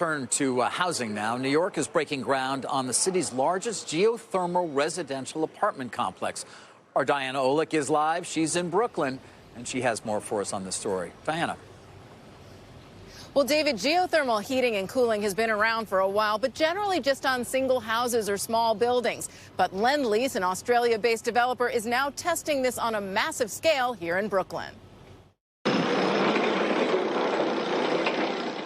Turn to housing now. New York is breaking ground on the city's largest geothermal residential apartment complex. Our Diana Olick is live. She's in Brooklyn, and she has more for us on this story. Diana. Well, David, geothermal heating and cooling has been around for a while, but generally just on single houses or small buildings. But Lend-Lease, an Australia-based developer, is now testing this on a massive scale here in Brooklyn.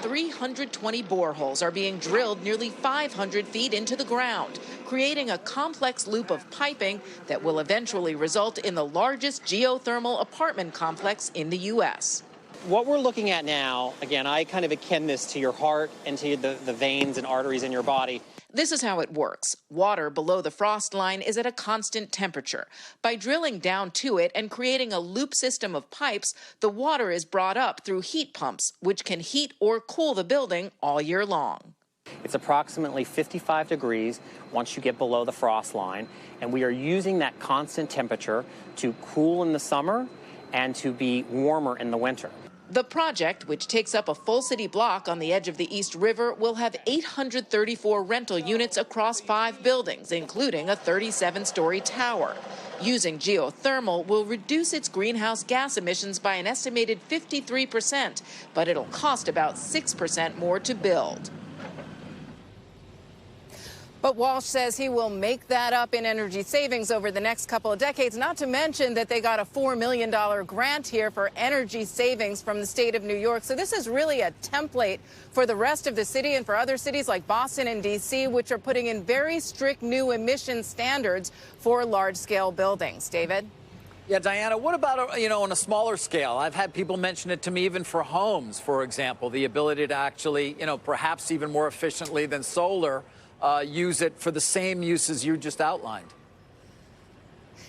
320 boreholes are being drilled nearly 500 feet into the ground, creating a complex loop of piping that will eventually result in the largest geothermal apartment complex in the U.S. What we're looking at now, again, I kind of akin this to your heart and to the veins and arteries in your body. This is how it works. Water below the frost line is at a constant temperature. By drilling down to it and creating a loop system of pipes, the water is brought up through heat pumps, which can heat or cool the building all year long. It's approximately 55 degrees once you get below the frost line, and we are using that constant temperature to cool in the summer and to be warmer in the winter. The project, which takes up a full city block on the edge of the East River, will have 834 rental units across 5 buildings, including a 37-story tower. Using geothermal will reduce its greenhouse gas emissions by an estimated 53%, but it'll cost about 6% more to build. But Walsh says he will make that up in energy savings over the next couple of decades, not to mention that they got a $4 million grant here for energy savings from the state of New York. So this is really a template for the rest of the city and for other cities like Boston and D.C., which are putting in very strict new emission standards for large-scale buildings. David? Yeah, Diana, what about, on a smaller scale? I've had people mention it to me even for homes, for example, the ability to actually, perhaps even more efficiently than solar, use it for the same uses you just outlined.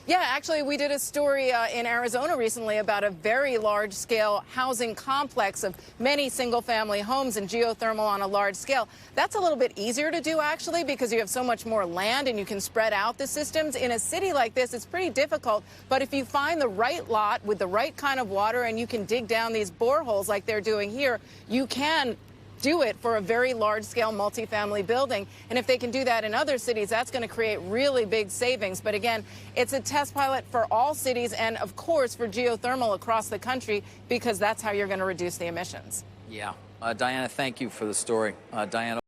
Yeah, actually, we did a story in Arizona recently about a very large-scale housing complex of many single-family homes and geothermal on a large scale. That's a little bit easier to do, actually, because you have so much more land and you can spread out the systems. In a city like this, it's pretty difficult, but if you find the right lot with the right kind of water and you can dig down these boreholes like they're doing here, you can do it for a very large-scale multifamily building. And if they can do that in other cities, that's going to create really big savings. But again, it's a test pilot for all cities and, of course, for geothermal across the country, because that's how you're going to reduce the emissions. Yeah. Diana, thank you for the story. Diana.